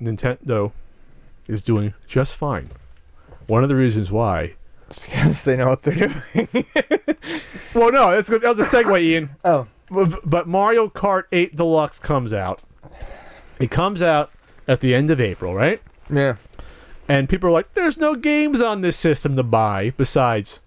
Nintendo is doing just fine. One of the reasons why. It's because they know what they're doing. Well, no, that was a segue, Ian. Oh. But Mario Kart 8 Deluxe comes out. It comes out at the end of April, right? Yeah. And people are like, there's no games on this system to buy besides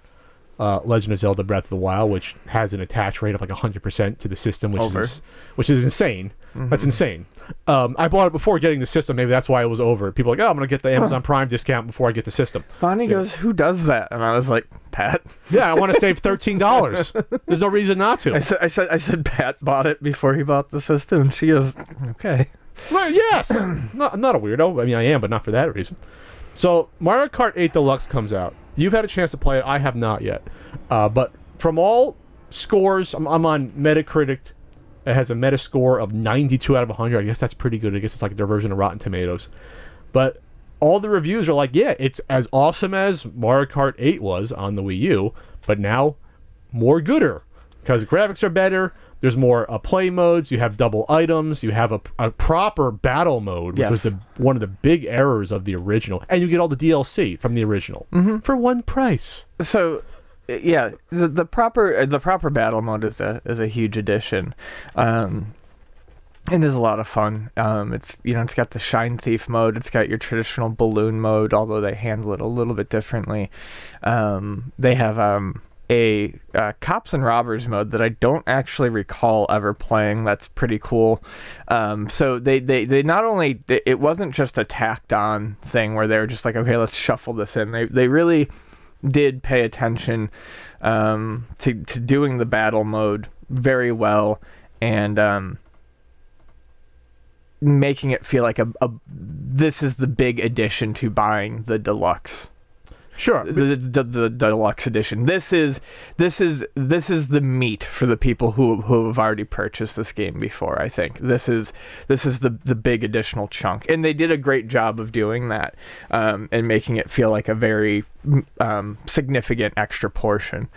Legend of Zelda Breath of the Wild, which has an attach rate of like 100% to the system, which is insane. Mm-hmm. That's insane. I bought it before getting the system. Maybe that's why it was over. People are like, oh, I'm going to get the Amazon Prime discount before I get the system. Bonnie goes, who does that? And I was like, Pat. Yeah, I want to save $13. There's no reason not to. I said Pat bought it before he bought the system. And she goes, okay. Well, yes. I'm not a weirdo. I mean, I am, but not for that reason. So Mario Kart 8 Deluxe comes out. You've had a chance to play it. I have not yet. But from all scores, I'm on Metacritic. It has a Metascore of 92 out of 100. I guess that's pretty good. I guess it's like their version of Rotten Tomatoes. But all the reviews are like, yeah, it's as awesome as Mario Kart 8 was on the Wii U, but now more gooder. Because the graphics are better. There's more play modes. You have double items. You have a proper battle mode, which was one of the big errors of the original. And you get all the DLC from the original for one price. So, yeah, the proper battle mode is a huge addition. It is a lot of fun. It's got the Shine Thief mode. It's got your traditional balloon mode, although they handle it a little bit differently. They have a cops and robbers mode that I don't actually recall ever playing. That's pretty cool. So they not only, it wasn't just a tacked on thing where they were just like, okay, let's shuffle this in. They really did pay attention to doing the battle mode very well, and making it feel like this is the big addition to buying the deluxe. Sure, the deluxe edition. This is the meat for the people who have already purchased this game before. I think this is the big additional chunk, and they did a great job of doing that, and making it feel like a very significant extra portion.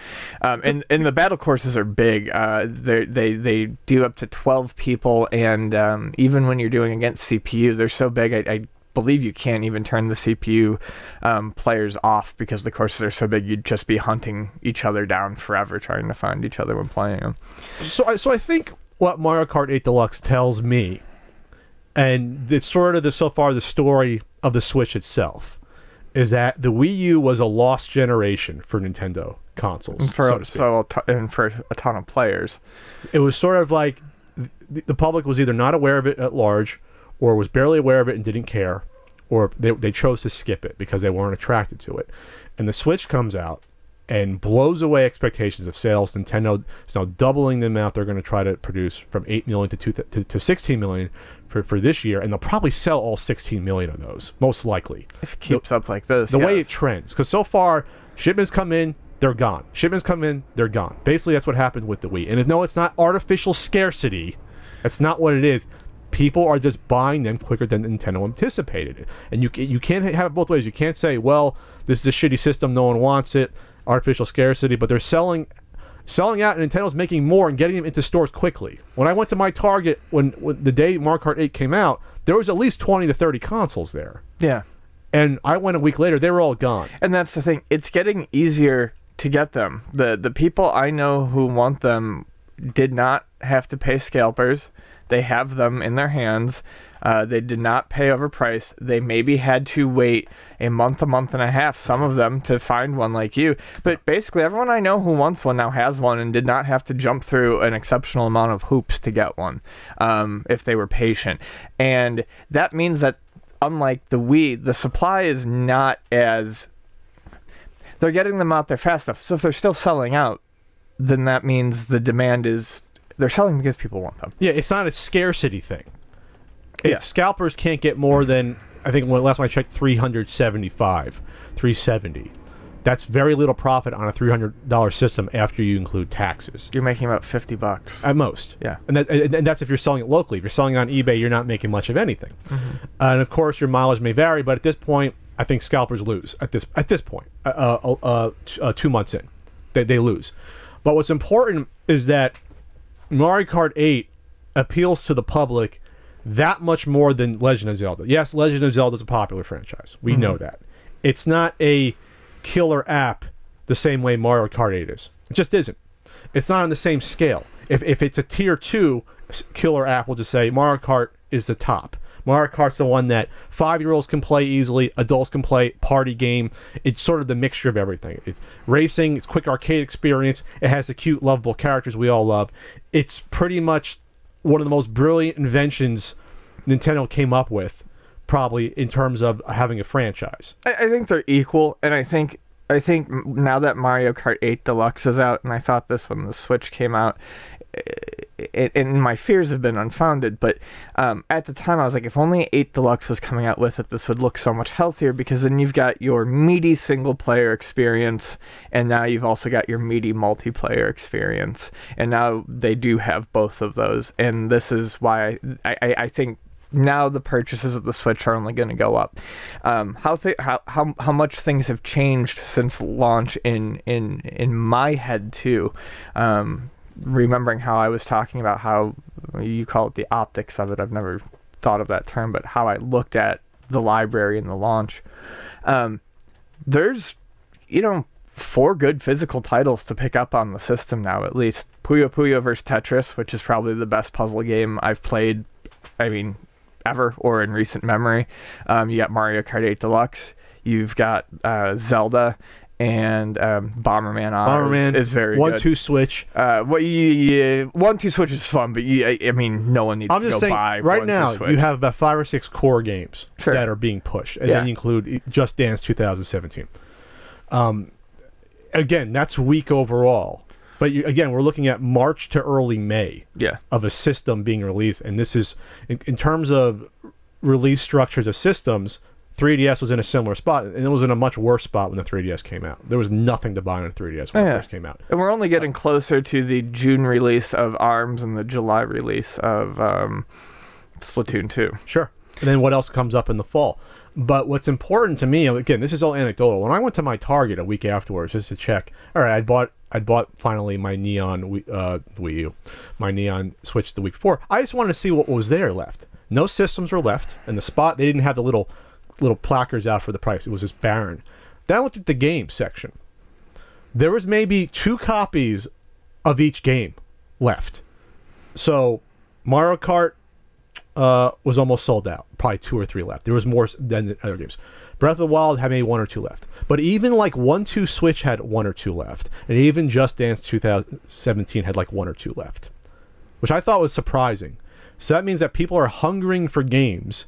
And the battle courses are big. They do up to 12 people, and even when you're doing against CPU, they're so big. I believe you can't even turn the CPU players off because the courses are so big. You'd just be hunting each other down forever trying to find each other when playing them. So I think what Mario Kart 8 Deluxe tells me, and it's sort of so far the story of the Switch itself, is that the Wii U was a lost generation for Nintendo consoles. For a ton of players. It was sort of like the public was either not aware of it at large, or was barely aware of it and didn't care, or they chose to skip it because they weren't attracted to it. And the Switch comes out and blows away expectations of sales. Nintendo is now doubling the amount they're going to try to produce from 8 million to 16 million for this year, and they'll probably sell all 16 million of those, most likely. If it keeps up like this. The way it trends. Because so far, shipments come in, they're gone. Shipments come in, they're gone. Basically, that's what happened with the Wii. And no, it's not artificial scarcity. That's not what it is. People are just buying them quicker than Nintendo anticipated. And you can't have it both ways. You can't say, well, this is a shitty system, no one wants it, artificial scarcity, but they're selling out, and Nintendo's making more and getting them into stores quickly. When I went to my Target, when the day Mario Kart 8 came out, there was at least 20 to 30 consoles there. Yeah. And I went a week later, they were all gone. And that's the thing. It's getting easier to get them. The people I know who want them did not have to pay scalpers. They have them in their hands. They did not pay overpriced. They maybe had to wait a month and a half, some of them, to find one like you. But basically, everyone I know who wants one now has one and did not have to jump through an exceptional amount of hoops to get one, if they were patient. And that means that, unlike the Wii, the supply is not as... They're getting them out there fast enough. So if they're still selling out, then that means the demand is... They're selling because people want them. Yeah, it's not a scarcity thing. If scalpers can't get more than, I think last time I checked, 375, 370. That's very little profit on a $300 system after you include taxes. You're making about $50 at most. Yeah, and that's if you're selling it locally. If you're selling on eBay, you're not making much of anything. And of course, your mileage may vary, but at this point, I think scalpers lose. At this point, 2 months in, they lose. But what's important is that Mario Kart 8 appeals to the public that much more than Legend of Zelda. Yes, Legend of Zelda is a popular franchise. We know that. It's not a killer app the same way Mario Kart 8 is. It just isn't. It's not on the same scale. If it's a tier 2 killer app, we'll just say Mario Kart is the top. Mario Kart's the one that 5-year-olds can play easily, adults can play, party game. It's sort of the mixture of everything. It's racing, it's quick arcade experience, it has the cute, lovable characters we all love. It's pretty much one of the most brilliant inventions Nintendo came up with, probably, in terms of having a franchise. I think they're equal, and I think now that Mario Kart 8 Deluxe is out, and I thought this when the Switch came out, and my fears have been unfounded, but at the time I was like, if only 8 Deluxe was coming out with it, this would look so much healthier, because then you've got your meaty single-player experience, and now you've also got your meaty multiplayer experience, and now they do have both of those, and this is why I think now the purchases of the Switch are only going to go up. How much things have changed since launch in my head too. Remembering how I was talking about how you call it the optics of it. I've never thought of that term, but how I looked at the library and the launch. There's, 4 good physical titles to pick up on the system now, at least. Puyo Puyo vs. Tetris, which is probably the best puzzle game I've played, ever or in recent memory. You got Mario Kart 8 Deluxe. You've got Zelda. And Bomberman is very good. 1-2 switch. 1-2 switch is fun, but no one needs to go buy right now. Switch. You have about 5 or 6 core games that are being pushed, and then you include Just Dance 2017. Again, that's weak overall, but we're looking at March to early May of a system being released, and this is in terms of release structures of systems. 3DS was in a similar spot, and it was in a much worse spot when the 3DS came out. There was nothing to buy on a 3DS when it first came out. And we're only getting closer to the June release of ARMS and the July release of Splatoon 2. Sure. And then what else comes up in the fall? But what's important to me, again, this is all anecdotal. When I went to my Target a week afterwards just to check, all right, I'd bought finally my Neon Wii U, my Neon Switch the week before. I just wanted to see what was there left. No systems were left, and the spot, they didn't have the little placards out for the price. It was just barren. Then I looked at the game section. There was maybe 2 copies of each game left. So Mario Kart was almost sold out. Probably 2 or 3 left. There was more than the other games. Breath of the Wild had maybe 1 or 2 left. But even like 1-2 Switch had 1 or 2 left. And even Just Dance 2017 had like 1 or 2 left. Which I thought was surprising. So that means that people are hungering for games,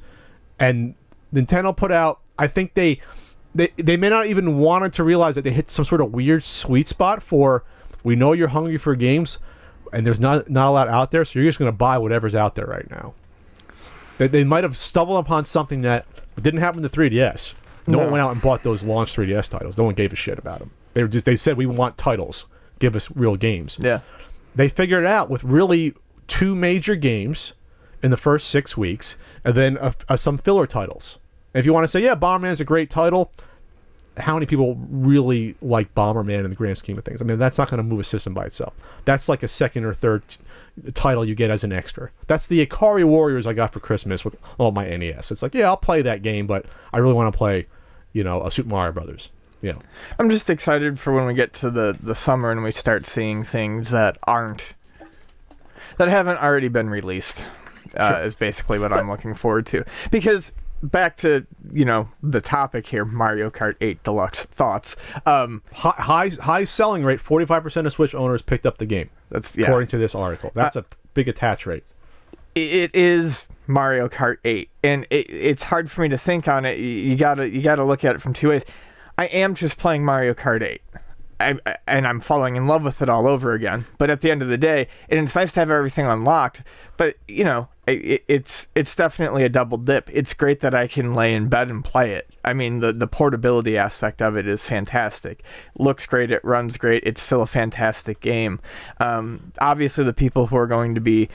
and Nintendo put out, I think they may not even wanted to realize that they hit some sort of weird sweet spot for, we know you're hungry for games, and there's not a lot out there, so you're just going to buy whatever's out there right now. They might have stumbled upon something that didn't happen to 3DS. No one went out and bought those launch 3DS titles. No one gave a shit about them. They said, we want titles. Give us real games. Yeah. They figured it out with really 2 major games in the first 6 weeks, and then some filler titles. And if you want to say, Bomberman's a great title, how many people really like Bomberman in the grand scheme of things? I mean, that's not going to move a system by itself. That's like a second or third title you get as an extra. That's the Ikari Warriors I got for Christmas with all my NES. It's like, I'll play that game, but I really want to play, a Super Mario Brothers. I'm just excited for when we get to the summer and we start seeing things that haven't already been released. Is basically what I'm looking forward to. Because back to, the topic here, Mario Kart 8 Deluxe thoughts. High selling rate, 45% of Switch owners picked up the game. That's according to this article. That's a big attach rate. It is Mario Kart 8, and it's hard for me to think on it. You gotta look at it from 2 ways. I am just playing Mario Kart 8. And I'm falling in love with it all over again. But at the end of the day, and it's nice to have everything unlocked, but it's definitely a double dip. It's great that I can lay in bed and play it. I mean, the portability aspect of it is fantastic. Looks great, it runs great, it's still a fantastic game. Obviously, the people who are going to be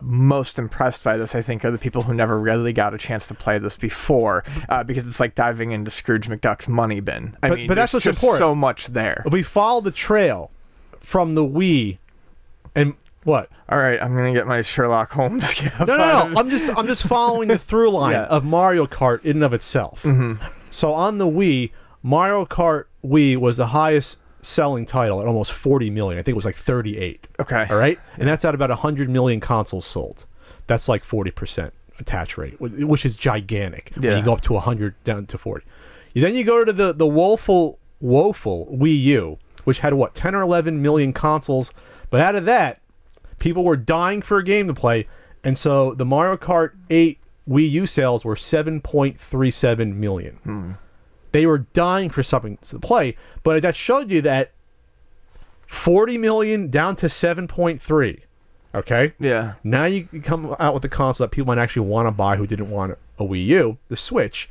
most impressed by this, I think, are the people who never really got a chance to play this before, because it's like diving into Scrooge McDuck's money bin. I mean, that's what's important. So much there. If we follow the trail from the Wii, and What? All right, I'm gonna get my Sherlock Holmes cap. No. I'm just following the through line Yeah. of Mario Kart in and of itself. So on the Wii, Mario Kart Wii was the highest selling title at almost 40 million. I think it was like 38. Okay. All right, and that's at about 100 million consoles sold. That's like 40% attach rate, which is gigantic. Yeah. When you go up to 100 down to 40. Then you go to the woeful Wii U, which had what, 10 or 11 million consoles, but out of that, people were dying for a game to play, and so the Mario Kart 8 Wii U sales were 7.37 million. They were dying for something to play, but that showed you that 40 million down to 7.3. Okay? Yeah. Now you come out with the console that people might actually want to buy who didn't want a Wii U, the Switch,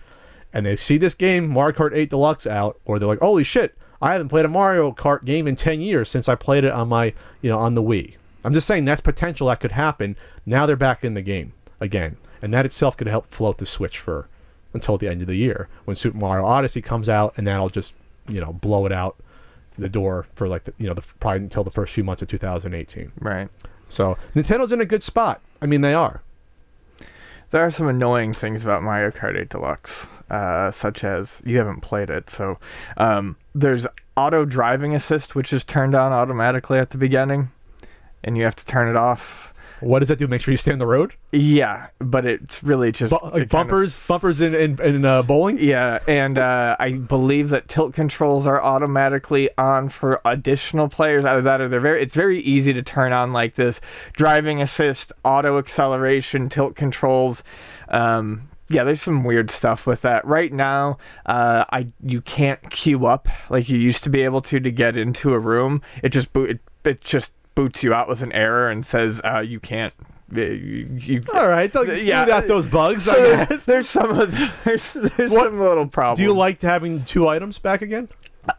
and they see this game, Mario Kart 8 Deluxe, out, or they're like, holy shit, I haven't played a Mario Kart game in 10 years since I played it on my, on the Wii. I'm just saying that's potential that could happen. Now they're back in the game again, and that itself could help float the Switch for until the end of the year when Super Mario Odyssey comes out, and that'll just blow it out the door for like probably until the first few months of 2018. Right. So Nintendo's in a good spot. I mean, they are. There are some annoying things about Mario Kart 8 Deluxe, such as you haven't played it. So there's auto driving assist, which is turned on automatically at the beginning, and you have to turn it off. What does that do? Make sure you stay on the road? Yeah, but it's really just like bumpers in bowling? Yeah, and I believe that tilt controls are automatically on for additional players. Either that or it's very easy to turn on like this driving assist, auto acceleration, tilt controls. Yeah, there's some weird stuff with that. Right now, you can't queue up like you used to be able to get into a room. It just boots you out with an error and says you can't. All right, smooth out those bugs. So I guess. there's some little problems. Do you like having 2 items back again?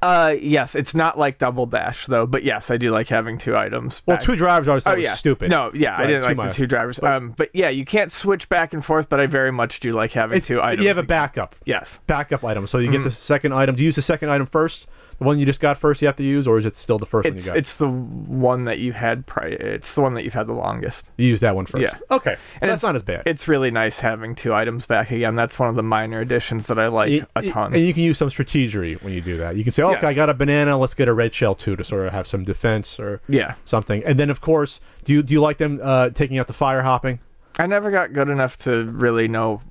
Yes, it's not like Double Dash though, but yes, I do like having 2 items. Well, 2 drivers was stupid. No, yeah, right, I didn't like the 2 drivers. But yeah, you can't switch back and forth, but I very much do like having 2 items. You have a backup. Yes. Backup item. So you get the second item. Do you use the second item first? The one you just got first you have to use, or is it still the first one you got? It's the one that you had it's the one that you've had the longest. You use that one first. Yeah. Okay. So and that's not as bad. It's really nice having 2 items back again. That's one of the minor additions that I like a ton. And you can use some strategery when you do that. You can say, okay, yes. I got a banana, let's get a red shell too to sort of have some defense or something. And then, of course, do you like them taking out the fire hopping? I never got good enough to really know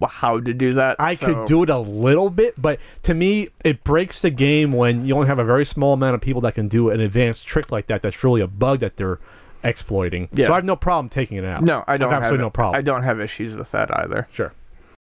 how to do that. I could do it a little bit, but to me, it breaks the game when you only have a very small amount of people that can do an advanced trick like that. That's really a bug that they're exploiting. Yeah. So I have no problem taking it out. No, I don't. I have absolutely no problem. I don't have issues with that either. Sure.